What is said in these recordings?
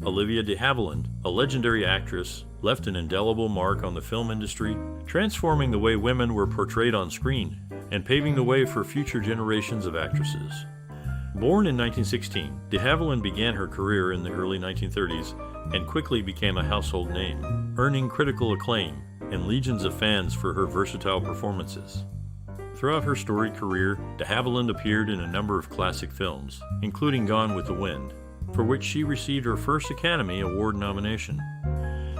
Olivia de Havilland, a legendary actress, left an indelible mark on the film industry, transforming the way women were portrayed on screen and paving the way for future generations of actresses. Born in 1916, de Havilland began her career in the early 1930s and quickly became a household name, earning critical acclaim and legions of fans for her versatile performances. Throughout her storied career, de Havilland appeared in a number of classic films, including Gone with the Wind, for which she received her first Academy Award nomination.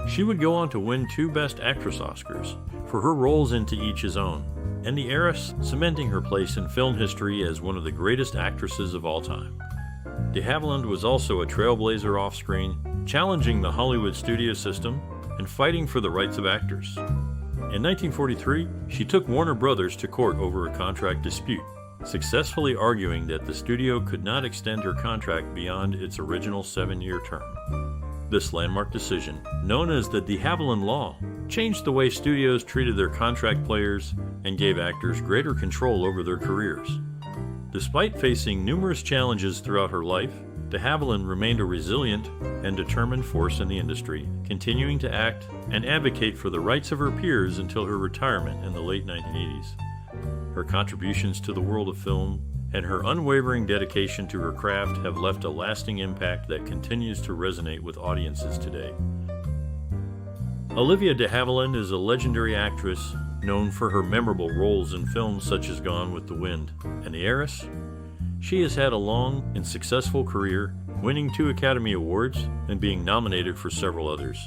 She would go on to win 2 Best Actress Oscars for her roles in To Each His Own, and The Heiress, cementing her place in film history as one of the greatest actresses of all time. De Havilland was also a trailblazer off-screen, challenging the Hollywood studio system and fighting for the rights of actors. In 1943, she took Warner Brothers to court over a contract dispute, successfully arguing that the studio could not extend her contract beyond its original 7-year term. This landmark decision, known as the de Havilland Law, changed the way studios treated their contract players and gave actors greater control over their careers. Despite facing numerous challenges throughout her life, de Havilland remained a resilient and determined force in the industry, continuing to act and advocate for the rights of her peers until her retirement in the late 1980s. Her contributions to the world of film and her unwavering dedication to her craft have left a lasting impact that continues to resonate with audiences today. Olivia de Havilland is a legendary actress known for her memorable roles in films such as Gone with the Wind and The Heiress. She has had a long and successful career, winning 2 Academy Awards and being nominated for several others.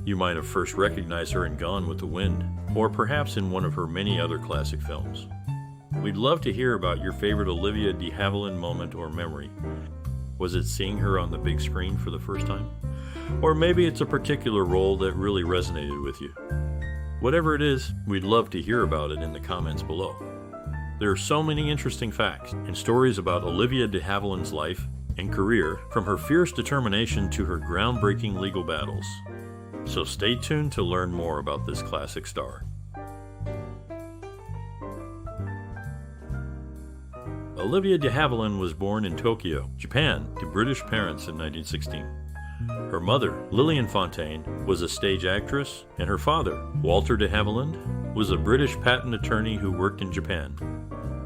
You might have first recognized her in Gone with the Wind, or perhaps in one of her many other classic films. We'd love to hear about your favorite Olivia de Havilland moment or memory. Was it seeing her on the big screen for the first time? Or maybe it's a particular role that really resonated with you. Whatever it is, we'd love to hear about it in the comments below. There are so many interesting facts and stories about Olivia de Havilland's life and career, from her fierce determination to her groundbreaking legal battles. So stay tuned to learn more about this classic star. Olivia de Havilland was born in Tokyo, Japan, to British parents in 1916. Her mother, Lillian Fontaine, was a stage actress, and her father, Walter de Havilland, was a British patent attorney who worked in Japan.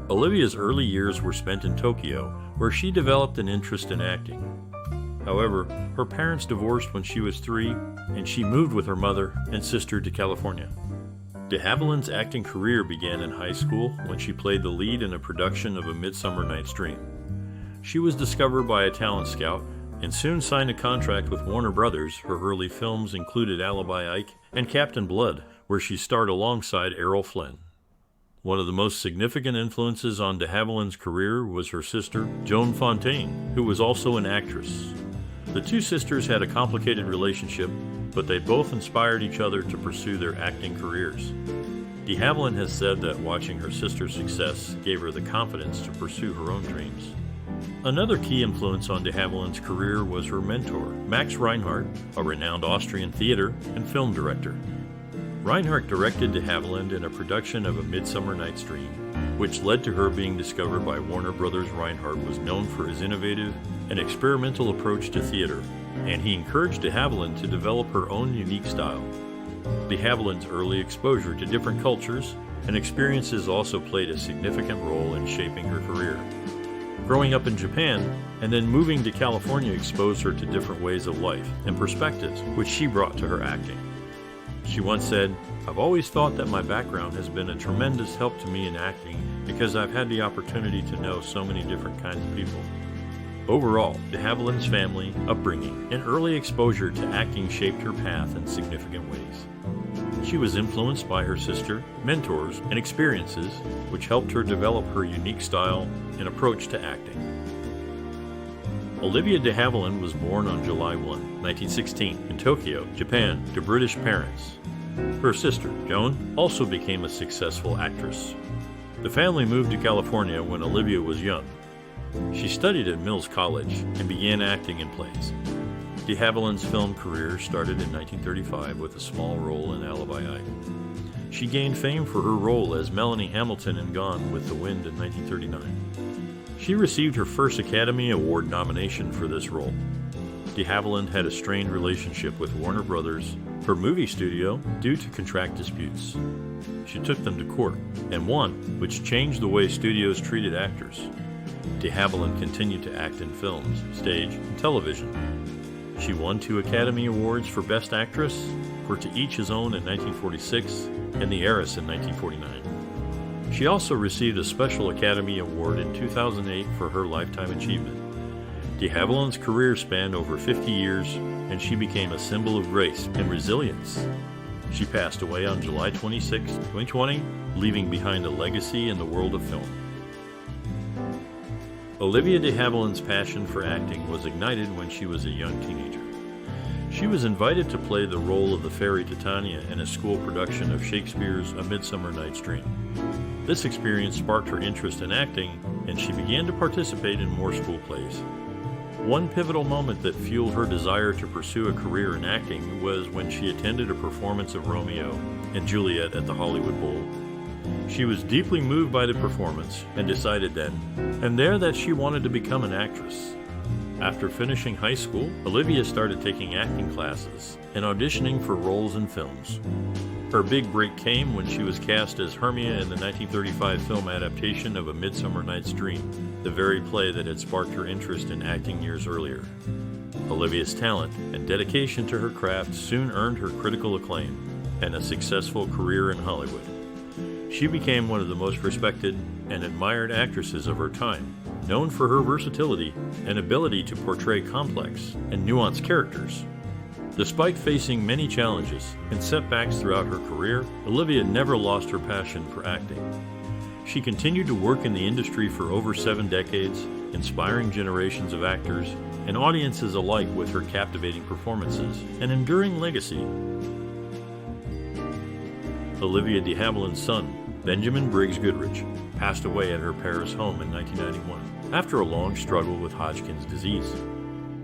Olivia's early years were spent in Tokyo, where she developed an interest in acting. However, her parents divorced when she was 3, and she moved with her mother and sister to California. De Havilland's acting career began in high school when she played the lead in a production of A Midsummer Night's Dream. She was discovered by a talent scout and soon signed a contract with Warner Brothers. Her early films included Alibi Ike and Captain Blood, where she starred alongside Errol Flynn. One of the most significant influences on de Havilland's career was her sister, Joan Fontaine, who was also an actress. The 2 sisters had a complicated relationship, but they both inspired each other to pursue their acting careers. De Havilland has said that watching her sister's success gave her the confidence to pursue her own dreams. Another key influence on de Havilland's career was her mentor, Max Reinhardt, a renowned Austrian theater and film director. Reinhardt directed de Havilland in a production of A Midsummer Night's Dream, which led to her being discovered by Warner Brothers. Reinhardt was known for his innovative and experimental approach to theater, and he encouraged de Havilland to develop her own unique style. De Havilland's early exposure to different cultures and experiences also played a significant role in shaping her career. Growing up in Japan and then moving to California exposed her to different ways of life and perspectives, which she brought to her acting. She once said, "I've always thought that my background has been a tremendous help to me in acting because I've had the opportunity to know so many different kinds of people." Overall, de Havilland's family, upbringing, and early exposure to acting shaped her path in significant ways. She was influenced by her sister, mentors, and experiences, which helped her develop her unique style and approach to acting. Olivia de Havilland was born on July 1, 1916, in Tokyo, Japan, to British parents. Her sister, Joan, also became a successful actress. The family moved to California when Olivia was young. She studied at Mills College and began acting in plays. De Havilland's film career started in 1935 with a small role in Alibi Ike. She gained fame for her role as Melanie Hamilton in Gone with the Wind in 1939. She received her first Academy Award nomination for this role. de Havilland had a strained relationship with Warner Brothers, her movie studio, due to contract disputes. She took them to court and won, which changed the way studios treated actors. De Havilland continued to act in films, stage, and television. She won 2 Academy Awards for Best Actress, for To Each His Own in 1946 and The Heiress in 1949. She also received a special Academy Award in 2008 for her Lifetime Achievement. De Havilland's career spanned over 50 years, and she became a symbol of grace and resilience. She passed away on July 26, 2020, leaving behind a legacy in the world of film. Olivia de Havilland's passion for acting was ignited when she was a young teenager. She was invited to play the role of the fairy Titania in a school production of Shakespeare's A Midsummer Night's Dream. This experience sparked her interest in acting, and she began to participate in more school plays. One pivotal moment that fueled her desire to pursue a career in acting was when she attended a performance of Romeo and Juliet at the Hollywood Bowl. She was deeply moved by the performance and decided then and there that she wanted to become an actress. After finishing high school, Olivia started taking acting classes and auditioning for roles in films. Her big break came when she was cast as Hermia in the 1935 film adaptation of A Midsummer Night's Dream, the very play that had sparked her interest in acting years earlier. Olivia's talent and dedication to her craft soon earned her critical acclaim and a successful career in Hollywood. She became one of the most respected and admired actresses of her time, known for her versatility and ability to portray complex and nuanced characters. Despite facing many challenges and setbacks throughout her career, Olivia never lost her passion for acting. She continued to work in the industry for over 7 decades, inspiring generations of actors and audiences alike with her captivating performances and enduring legacy. Olivia de Havilland's son, Benjamin Briggs Goodrich, passed away at her Paris home in 1991 after a long struggle with Hodgkin's disease.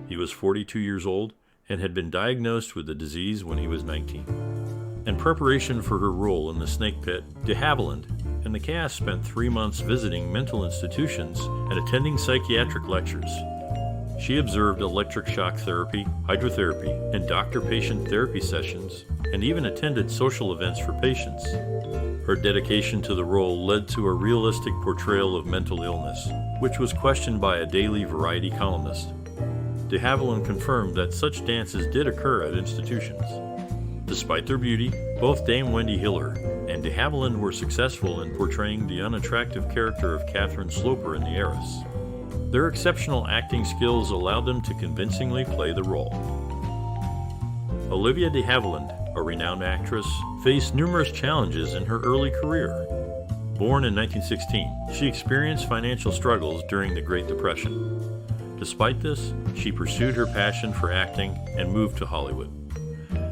He was 42 years old and had been diagnosed with the disease when he was 19. In preparation for her role in The Snake Pit, de Havilland and the cast spent 3 months visiting mental institutions and attending psychiatric lectures. She observed electric shock therapy, hydrotherapy, and doctor-patient therapy sessions, and even attended social events for patients. Her dedication to the role led to a realistic portrayal of mental illness, which was questioned by a daily Variety columnist. De Havilland confirmed that such dances did occur at institutions. Despite their beauty, both Dame Wendy Hiller and de Havilland were successful in portraying the unattractive character of Catherine Sloper in The Heiress. Their exceptional acting skills allowed them to convincingly play the role. Olivia de Havilland, a renowned actress, faced numerous challenges in her early career. Born in 1916, she experienced financial struggles during the Great Depression. Despite this, she pursued her passion for acting and moved to Hollywood.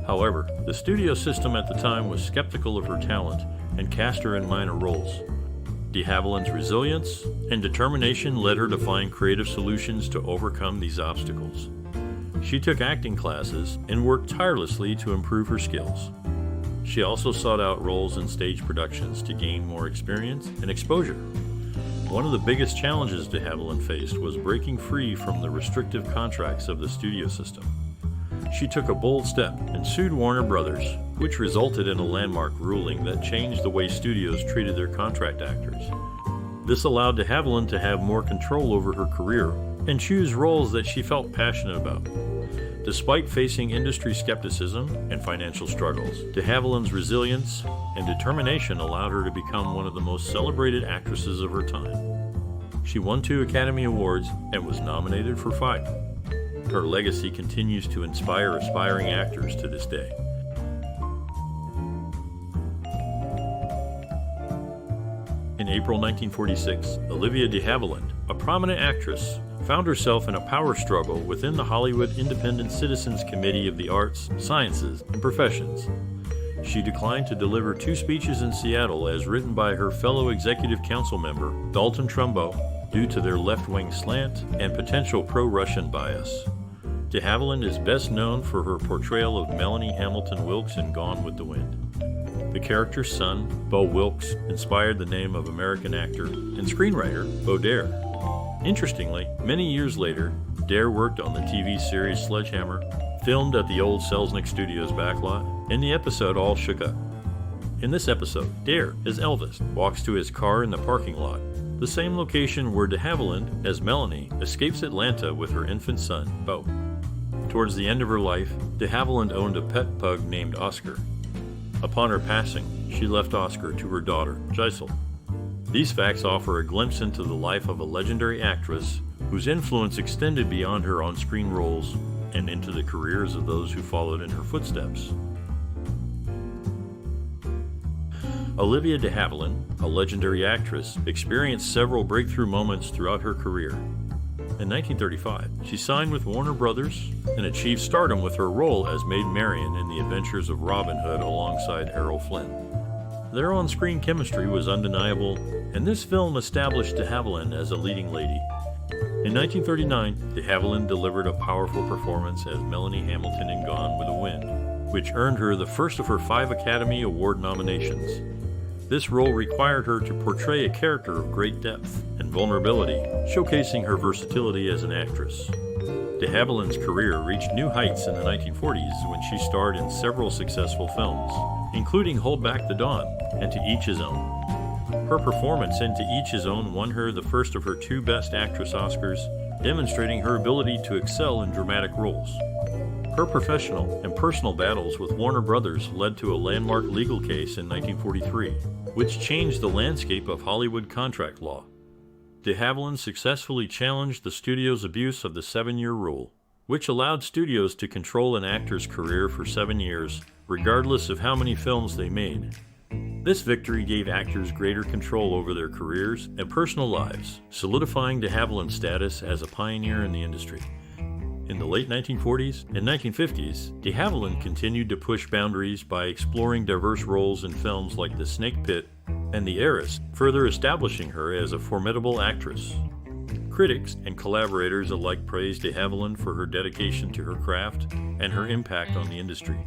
However, the studio system at the time was skeptical of her talent and cast her in minor roles. De Havilland's resilience and determination led her to find creative solutions to overcome these obstacles. She took acting classes and worked tirelessly to improve her skills. She also sought out roles in stage productions to gain more experience and exposure. One of the biggest challenges de Havilland faced was breaking free from the restrictive contracts of the studio system. She took a bold step and sued Warner Brothers, which resulted in a landmark ruling that changed the way studios treated their contract actors. This allowed de Havilland to have more control over her career and choose roles that she felt passionate about. Despite facing industry skepticism and financial struggles, de Havilland's resilience and determination allowed her to become one of the most celebrated actresses of her time. She won 2 Academy Awards and was nominated for 5. Her legacy continues to inspire aspiring actors to this day. In April 1946, Olivia de Havilland, a prominent actress, found herself in a power struggle within the Hollywood Independent Citizens Committee of the Arts, Sciences, and Professions. She declined to deliver 2 speeches in Seattle as written by her fellow Executive Council member, Dalton Trumbo, due to their left-wing slant and potential pro-Russian bias. De Havilland is best known for her portrayal of Melanie Hamilton Wilkes in Gone with the Wind. The character's son, Bo Wilkes, inspired the name of American actor and screenwriter Bo Dare. Interestingly, many years later, Dare worked on the TV series Sledgehammer, filmed at the old Selznick Studios backlot, in the episode All Shook Up. In this episode, Dare, as Elvis, walks to his car in the parking lot, the same location where de Havilland, as Melanie, escapes Atlanta with her infant son, Beau. Towards the end of her life, de Havilland owned a pet pug named Oscar. Upon her passing, she left Oscar to her daughter, Giselle. These facts offer a glimpse into the life of a legendary actress whose influence extended beyond her on-screen roles and into the careers of those who followed in her footsteps. Olivia de Havilland, a legendary actress, experienced several breakthrough moments throughout her career. In 1935, she signed with Warner Brothers and achieved stardom with her role as Maid Marian in The Adventures of Robin Hood alongside Errol Flynn. Their on-screen chemistry was undeniable, and this film established de Havilland as a leading lady. In 1939, de Havilland delivered a powerful performance as Melanie Hamilton in Gone with the Wind, which earned her the first of her 5 Academy Award nominations. This role required her to portray a character of great depth and vulnerability, showcasing her versatility as an actress. De Havilland's career reached new heights in the 1940s when she starred in several successful films, including Hold Back the Dawn and To Each His Own. Her performance in To Each His Own won her the first of her 2 Best Actress Oscars, demonstrating her ability to excel in dramatic roles. Her professional and personal battles with Warner Brothers led to a landmark legal case in 1943, which changed the landscape of Hollywood contract law. De Havilland successfully challenged the studio's abuse of the 7-year rule, which allowed studios to control an actor's career for 7 years, regardless of how many films they made. This victory gave actors greater control over their careers and personal lives, solidifying de Havilland's status as a pioneer in the industry. In the late 1940s and 1950s, de Havilland continued to push boundaries by exploring diverse roles in films like The Snake Pit and The Heiress, further establishing her as a formidable actress. Critics and collaborators alike praised de Havilland for her dedication to her craft and her impact on the industry.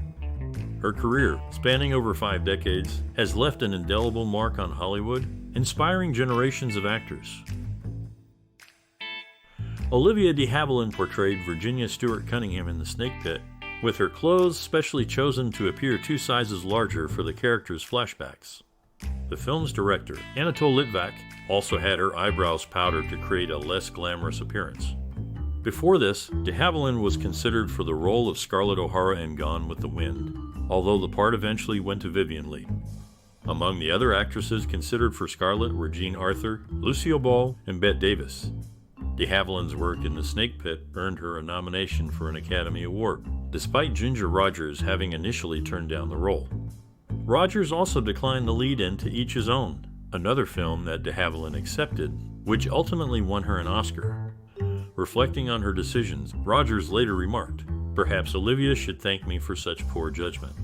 Her career, spanning over 5 decades, has left an indelible mark on Hollywood, inspiring generations of actors. Olivia de Havilland portrayed Virginia Stewart Cunningham in The Snake Pit, with her clothes specially chosen to appear 2 sizes larger for the character's flashbacks. The film's director, Anatole Litvak, also had her eyebrows powdered to create a less glamorous appearance. Before this, de Havilland was considered for the role of Scarlett O'Hara in Gone with the Wind, although the part eventually went to Vivien Leigh. Among the other actresses considered for Scarlett were Jean Arthur, Lucille Ball, and Bette Davis. De Havilland's work in The Snake Pit earned her a nomination for an Academy Award, despite Ginger Rogers having initially turned down the role. Rogers also declined the lead in To Each His Own, another film that de Havilland accepted, which ultimately won her an Oscar. Reflecting on her decisions, Rogers later remarked, "Perhaps Olivia should thank me for such poor judgment."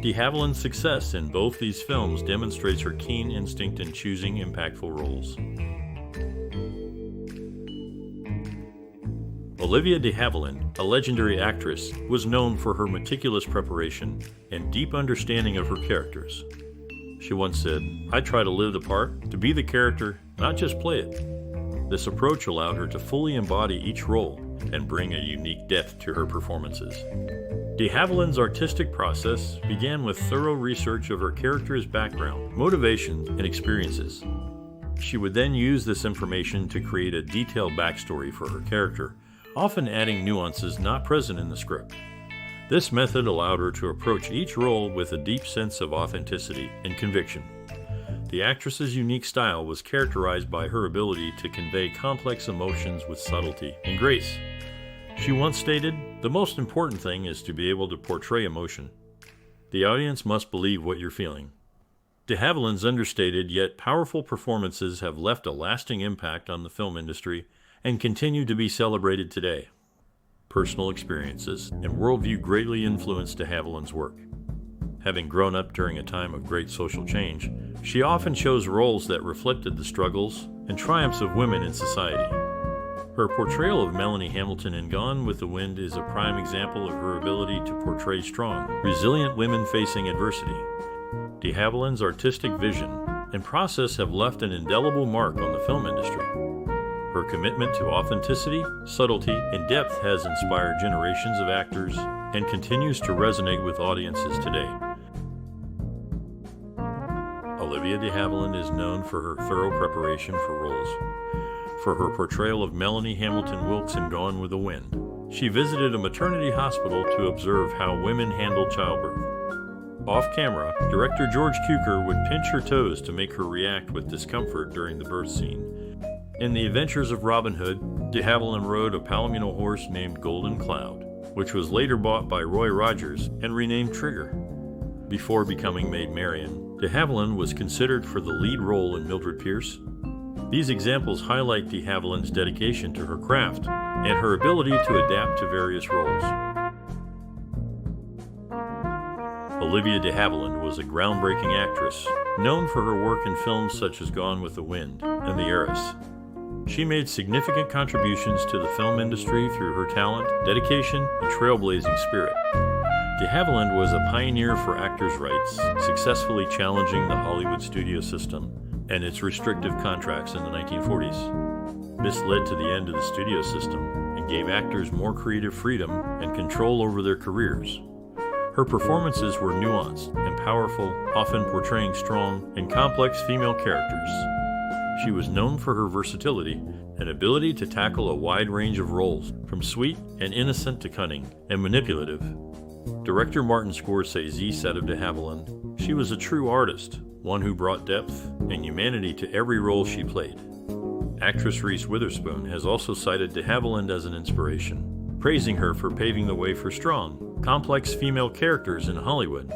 De Havilland's success in both these films demonstrates her keen instinct in choosing impactful roles. Olivia de Havilland, a legendary actress, was known for her meticulous preparation and deep understanding of her characters. She once said, "I try to live the part, to be the character, not just play it." This approach allowed her to fully embody each role and bring a unique depth to her performances. De Havilland's artistic process began with thorough research of her character's background, motivations, and experiences. She would then use this information to create a detailed backstory for her character, often adding nuances not present in the script. This method allowed her to approach each role with a deep sense of authenticity and conviction. The actress's unique style was characterized by her ability to convey complex emotions with subtlety and grace. She once stated, "The most important thing is to be able to portray emotion. The audience must believe what you're feeling." De Havilland's understated yet powerful performances have left a lasting impact on the film industry and continue to be celebrated today. Personal experiences and worldview greatly influenced de Havilland's work. Having grown up during a time of great social change, she often chose roles that reflected the struggles and triumphs of women in society. Her portrayal of Melanie Hamilton in Gone with the Wind is a prime example of her ability to portray strong, resilient women facing adversity. De Havilland's artistic vision and process have left an indelible mark on the film industry. Her Her commitment to authenticity, subtlety, and depth has inspired generations of actors and continues to resonate with audiences today. Olivia de Havilland is known for her thorough preparation for roles. For her portrayal of Melanie Hamilton Wilkes in Gone with the Wind, she visited a maternity hospital to observe how women handle childbirth. Off camera, director George Cukor would pinch her toes to make her react with discomfort during the birth scene. In The Adventures of Robin Hood, de Havilland rode a Palomino horse named Golden Cloud, which was later bought by Roy Rogers and renamed Trigger. Before becoming Maid Marian, de Havilland was considered for the lead role in Mildred Pierce. These examples highlight de Havilland's dedication to her craft and her ability to adapt to various roles. Olivia de Havilland was a groundbreaking actress, known for her work in films such as Gone with the Wind and The Heiress. She made significant contributions to the film industry through her talent, dedication, and trailblazing spirit. De Havilland was a pioneer for actors' rights, successfully challenging the Hollywood studio system and its restrictive contracts in the 1940s. This led to the end of the studio system and gave actors more creative freedom and control over their careers. Her performances were nuanced and powerful, often portraying strong and complex female characters. She was known for her versatility and ability to tackle a wide range of roles, from sweet and innocent to cunning and manipulative. Director Martin Scorsese said of de Havilland, "She was a true artist, one who brought depth and humanity to every role she played." Actress Reese Witherspoon has also cited de Havilland as an inspiration, praising her for paving the way for strong, complex female characters in Hollywood.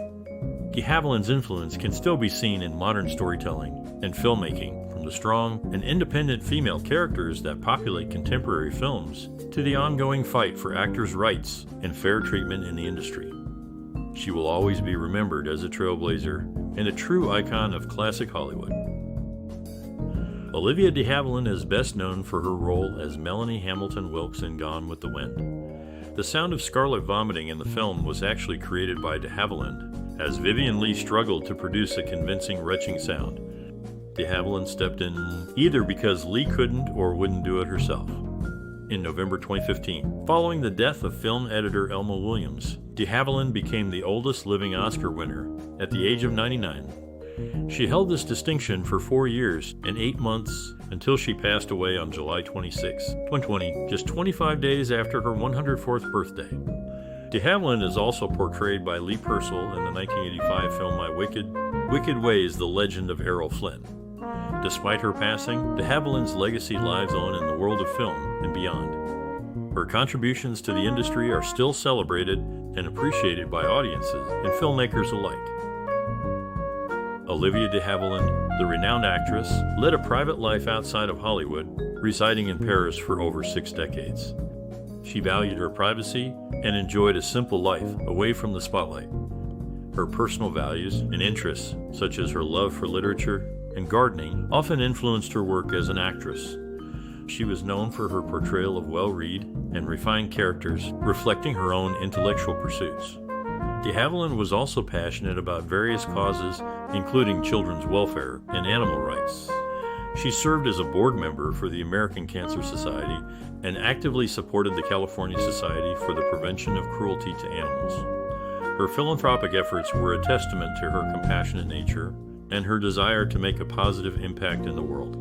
De Havilland's influence can still be seen in modern storytelling and filmmaking, from the strong and independent female characters that populate contemporary films to the ongoing fight for actors' rights and fair treatment in the industry. She will always be remembered as a trailblazer and a true icon of classic Hollywood. Olivia de Havilland is best known for her role as Melanie Hamilton Wilkes in Gone with the Wind. The sound of Scarlet vomiting in the film was actually created by de Havilland, as Vivien Leigh struggled to produce a convincing retching sound. De Havilland stepped in either because Leigh couldn't or wouldn't do it herself. In November 2015, following the death of film editor Elma Williams, de Havilland became the oldest living Oscar winner at the age of 99. She held this distinction for 4 years and 8 months until she passed away on July 26, 2020, just 25 days after her 104th birthday. De Havilland is also portrayed by Lee Purcell in the 1985 film My Wicked Ways, The Legend of Errol Flynn. Despite her passing, de Havilland's legacy lives on in the world of film and beyond. Her contributions to the industry are still celebrated and appreciated by audiences and filmmakers alike. Olivia de Havilland, the renowned actress, led a private life outside of Hollywood, residing in Paris for over 6 decades. She valued her privacy and enjoyed a simple life away from the spotlight. Her personal values and interests, such as her love for literature and gardening, often influenced her work as an actress. She was known for her portrayal of well-read and refined characters, reflecting her own intellectual pursuits. De Havilland was also passionate about various causes, including children's welfare and animal rights. She served as a board member for the American Cancer Society and actively supported the California Society for the Prevention of Cruelty to Animals. Her philanthropic efforts were a testament to her compassionate nature and her desire to make a positive impact in the world.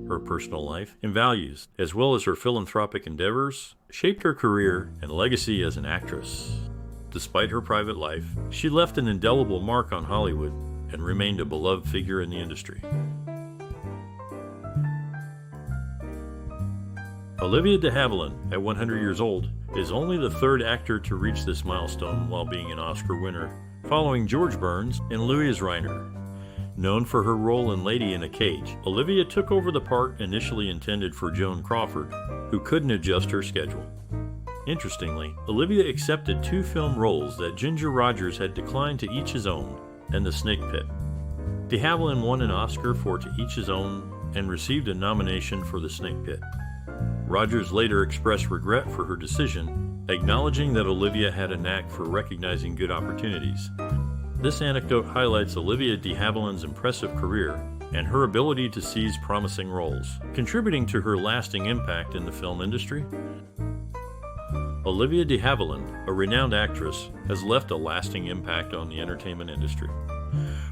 Her personal life and values, as well as her philanthropic endeavors, shaped her career and legacy as an actress. Despite her private life, she left an indelible mark on Hollywood and remained a beloved figure in the industry. Olivia de Havilland, at 100 years old, is only the 3rd actor to reach this milestone while being an Oscar winner, following George Burns and Louise Reiner. Known for her role in Lady in a Cage, Olivia took over the part initially intended for Joan Crawford, who couldn't adjust her schedule. Interestingly, Olivia accepted 2 film roles that Ginger Rogers had declined to each his own, and The Snake Pit. De Havilland won an Oscar for To Each His Own and received a nomination for The Snake Pit. Rogers later expressed regret for her decision, acknowledging that Olivia had a knack for recognizing good opportunities. This anecdote highlights Olivia de Havilland's impressive career and her ability to seize promising roles, contributing to her lasting impact in the film industry. Olivia de Havilland, a renowned actress, has left a lasting impact on the entertainment industry.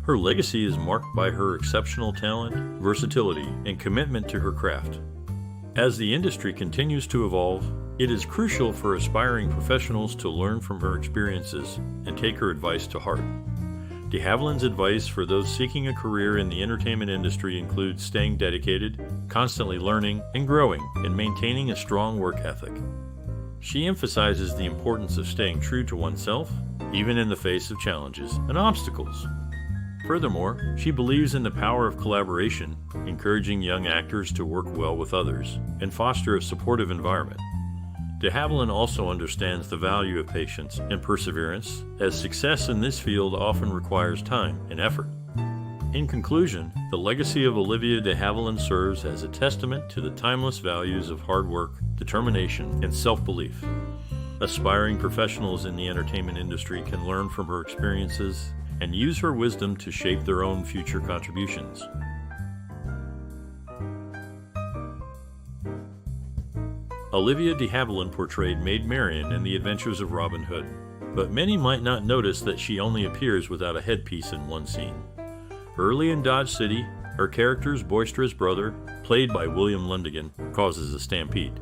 Her legacy is marked by her exceptional talent, versatility, and commitment to her craft. As the industry continues to evolve, it is crucial for aspiring professionals to learn from her experiences and take her advice to heart. De Havilland's advice for those seeking a career in the entertainment industry includes staying dedicated, constantly learning and growing, and maintaining a strong work ethic. She emphasizes the importance of staying true to oneself, even in the face of challenges and obstacles. Furthermore, she believes in the power of collaboration, encouraging young actors to work well with others and foster a supportive environment. De Havilland also understands the value of patience and perseverance, as success in this field often requires time and effort. In conclusion, the legacy of Olivia de Havilland serves as a testament to the timeless values of hard work, determination, and self-belief. Aspiring professionals in the entertainment industry can learn from her experiences and use her wisdom to shape their own future contributions. Olivia de Havilland portrayed Maid Marian in The Adventures of Robin Hood, but many might not notice that she only appears without a headpiece in one scene. Early in Dodge City, her character's boisterous brother, played by William Lundigan, causes a stampede.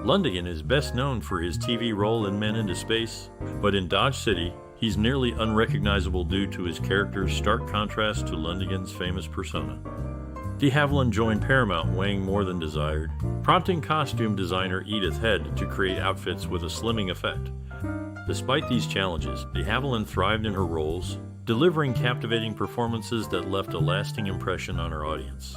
Lundigan is best known for his TV role in Men into Space, but in Dodge City, he's nearly unrecognizable due to his character's stark contrast to Lundigan's famous persona. De Havilland joined Paramount weighing more than desired, prompting costume designer Edith Head to create outfits with a slimming effect. Despite these challenges, de Havilland thrived in her roles, delivering captivating performances that left a lasting impression on her audience.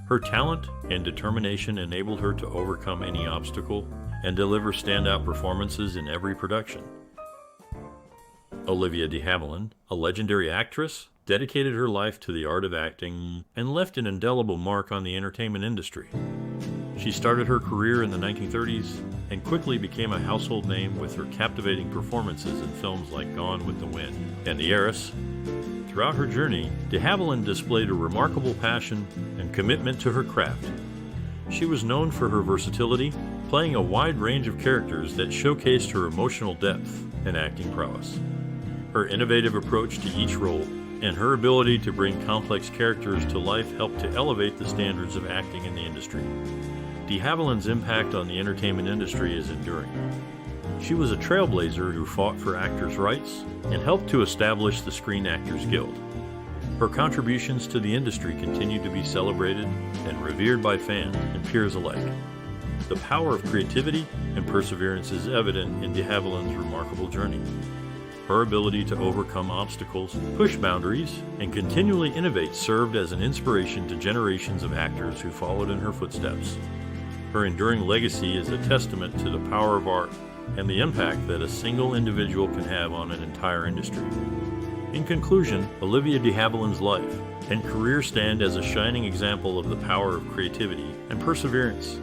Her talent and determination enabled her to overcome any obstacle and deliver standout performances in every production. Olivia de Havilland, a legendary actress, dedicated her life to the art of acting and left an indelible mark on the entertainment industry. She started her career in the 1930s and quickly became a household name with her captivating performances in films like Gone with the Wind and The Heiress. Throughout her journey, de Havilland displayed a remarkable passion and commitment to her craft. She was known for her versatility, playing a wide range of characters that showcased her emotional depth and acting prowess. Her innovative approach to each role and her ability to bring complex characters to life helped to elevate the standards of acting in the industry. De Havilland's impact on the entertainment industry is enduring. She was a trailblazer who fought for actors' rights and helped to establish the Screen Actors Guild. Her contributions to the industry continue to be celebrated and revered by fans and peers alike. The power of creativity and perseverance is evident in de Havilland's remarkable journey. Her ability to overcome obstacles, push boundaries, and continually innovate served as an inspiration to generations of actors who followed in her footsteps. Her enduring legacy is a testament to the power of art and the impact that a single individual can have on an entire industry. In conclusion, Olivia de Havilland's life and career stand as a shining example of the power of creativity and perseverance.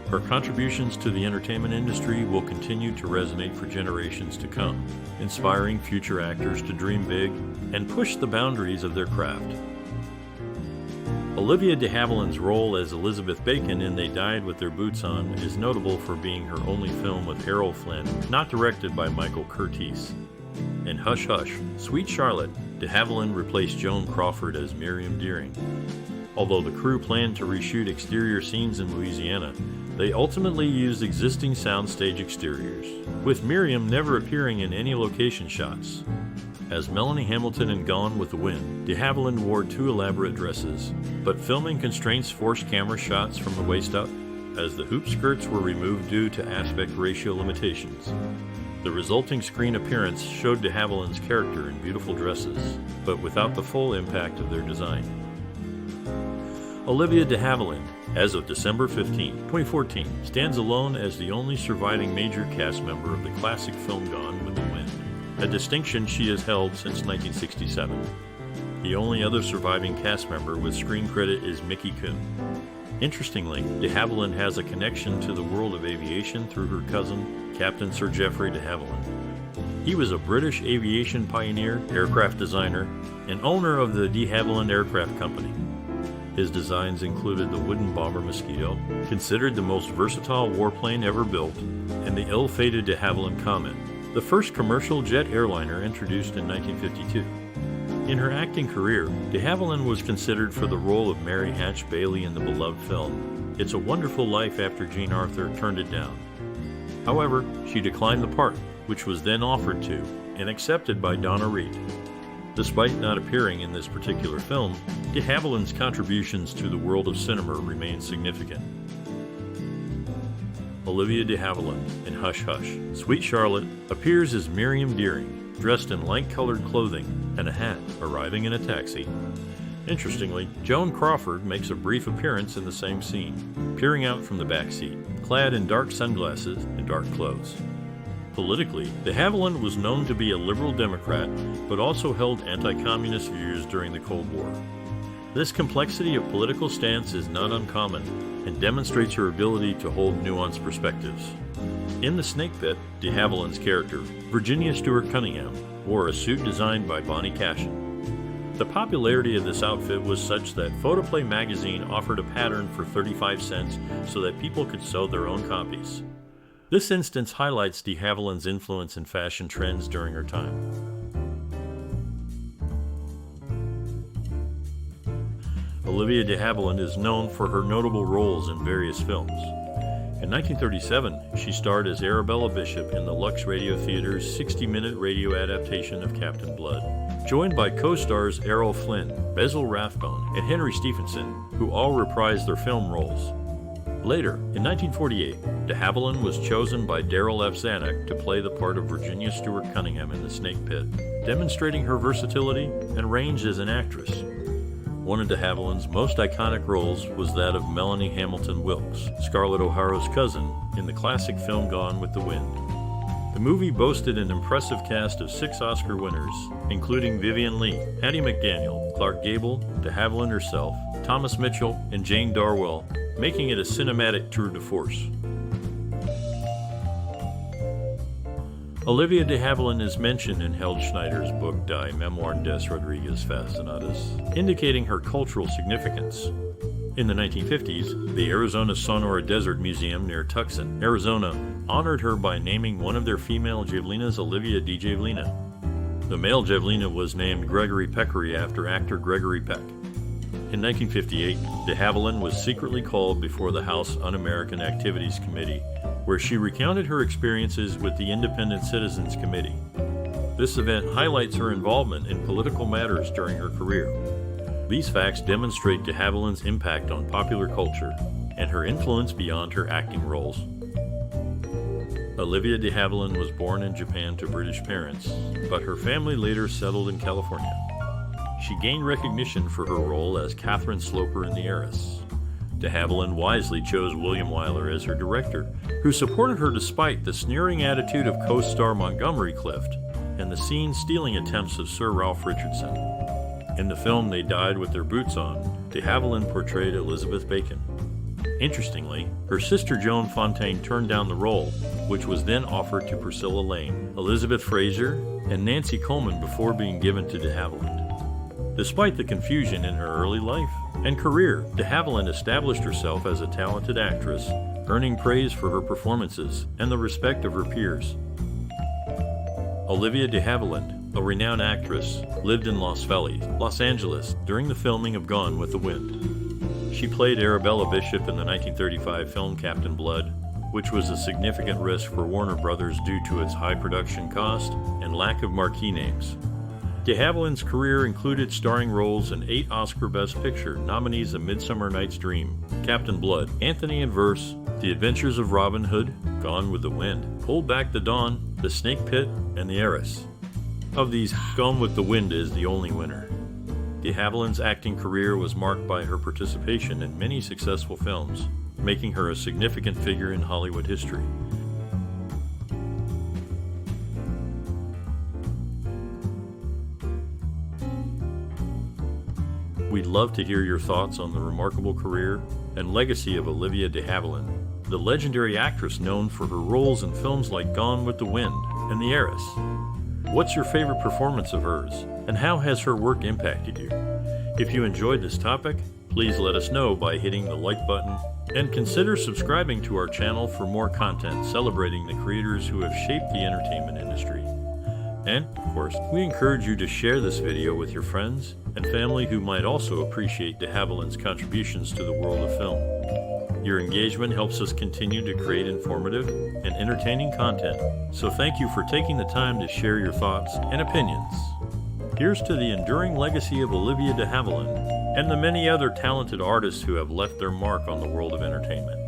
Her contributions to the entertainment industry will continue to resonate for generations to come, inspiring future actors to dream big and push the boundaries of their craft. Olivia de Havilland's role as Elizabeth Bacon in They Died with Their Boots On is notable for being her only film with Errol Flynn, not directed by Michael Curtiz. In Hush Hush, Sweet Charlotte, de Havilland replaced Joan Crawford as Miriam Deering. Although the crew planned to reshoot exterior scenes in Louisiana, they ultimately used existing soundstage exteriors, with Miriam never appearing in any location shots. As Melanie Hamilton in Gone with the Wind, de Havilland wore 2 elaborate dresses, but filming constraints forced camera shots from the waist up, as the hoop skirts were removed due to aspect ratio limitations. The resulting screen appearance showed de Havilland's character in beautiful dresses, but without the full impact of their design. Olivia de Havilland, as of December 15, 2014, stands alone as the only surviving major cast member of the classic film Gone with the Wind, a distinction she has held since 1967. The only other surviving cast member with screen credit is Mickey Kuhn. Interestingly, de Havilland has a connection to the world of aviation through her cousin, Captain Sir Geoffrey de Havilland. He was a British aviation pioneer, aircraft designer, and owner of the de Havilland Aircraft Company. His designs included the wooden bomber Mosquito, considered the most versatile warplane ever built, and the ill-fated de Havilland Comet, the first commercial jet airliner introduced in 1952. In her acting career, de Havilland was considered for the role of Mary Hatch Bailey in the beloved film It's a Wonderful Life after Jean Arthur turned it down. However, she declined the part, which was then offered to and accepted by Donna Reed. Despite not appearing in this particular film, de Havilland's contributions to the world of cinema remain significant. Olivia de Havilland in Hush Hush, Sweet Charlotte appears as Miriam Deering, dressed in light-colored clothing and a hat, arriving in a taxi. Interestingly, Joan Crawford makes a brief appearance in the same scene, peering out from the back seat, clad in dark sunglasses and dark clothes. Politically, de Havilland was known to be a liberal Democrat, but also held anti-communist views during the Cold War. This complexity of political stance is not uncommon and demonstrates her ability to hold nuanced perspectives. In The Snake Pit, de Havilland's character, Virginia Stewart Cunningham, wore a suit designed by Bonnie Cashin. The popularity of this outfit was such that Photoplay magazine offered a pattern for 35 cents so that people could sew their own copies. This instance highlights de Havilland's influence in fashion trends during her time. Olivia de Havilland is known for her notable roles in various films. In 1937, she starred as Arabella Bishop in the Lux Radio Theater's 60-minute radio adaptation of Captain Blood, joined by co-stars Errol Flynn, Basil Rathbone, and Henry Stephenson, who all reprised their film roles. Later, in 1948, de Havilland was chosen by Darryl F. Zanuck to play the part of Virginia Stewart Cunningham in The Snake Pit, demonstrating her versatility and range as an actress. One of de Havilland's most iconic roles was that of Melanie Hamilton Wilkes, Scarlett O'Hara's cousin, in the classic film Gone with the Wind. The movie boasted an impressive cast of 6 Oscar winners, including Vivien Leigh, Hattie McDaniel, Clark Gable, de Havilland herself, Thomas Mitchell, and Jane Darwell, making it a cinematic tour de force. Olivia de Havilland is mentioned in Held Schneider's book Die Memoir des Rodriguez Fascinadas, indicating her cultural significance. In the 1950s, the Arizona Sonora Desert Museum near Tucson, Arizona, honored her by naming one of their female javelinas Olivia de Javelina. The male javelina was named Gregory Peccary after actor Gregory Peck. In 1958, de Havilland was secretly called before the House Un-American Activities Committee, where she recounted her experiences with the Independent Citizens Committee. This event highlights her involvement in political matters during her career. These facts demonstrate de Havilland's impact on popular culture and her influence beyond her acting roles. Olivia de Havilland was born in Japan to British parents, but her family later settled in California. She gained recognition for her role as Catherine Sloper in The Heiress. De Havilland wisely chose William Wyler as her director, who supported her despite the sneering attitude of co-star Montgomery Clift and the scene-stealing attempts of Sir Ralph Richardson. In the film They Died with Their Boots On, de Havilland portrayed Elizabeth Bacon. Interestingly, her sister Joan Fontaine turned down the role, which was then offered to Priscilla Lane, Elizabeth Fraser, and Nancy Coleman before being given to de Havilland. Despite the confusion in her early life and career, de Havilland established herself as a talented actress, earning praise for her performances and the respect of her peers. Olivia de Havilland, a renowned actress, lived in Los Feliz, Los Angeles, during the filming of Gone with the Wind. She played Arabella Bishop in the 1935 film Captain Blood, which was a significant risk for Warner Brothers due to its high production cost and lack of marquee names. De Havilland's career included starring roles in 8 Oscar Best Picture nominees: A Midsummer Night's Dream, Captain Blood, Anthony and Verse, The Adventures of Robin Hood, Gone with the Wind, Pulled Back the Dawn, The Snake Pit, and The Heiress. Of these, Gone with the Wind is the only winner. De Havilland's acting career was marked by her participation in many successful films, making her a significant figure in Hollywood history. We'd love to hear your thoughts on the remarkable career and legacy of Olivia de Havilland, the legendary actress known for her roles in films like Gone with the Wind and The Heiress. What's your favorite performance of hers, and how has her work impacted you? If you enjoyed this topic, Please let us know by hitting the like button and consider subscribing to our channel for more content celebrating the creators who have shaped the entertainment industry. And, of course, we encourage you to share this video with your friends and family who might also appreciate de Havilland's contributions to the world of film. Your engagement helps us continue to create informative and entertaining content, so thank you for taking the time to share your thoughts and opinions. Here's to the enduring legacy of Olivia de Havilland and the many other talented artists who have left their mark on the world of entertainment.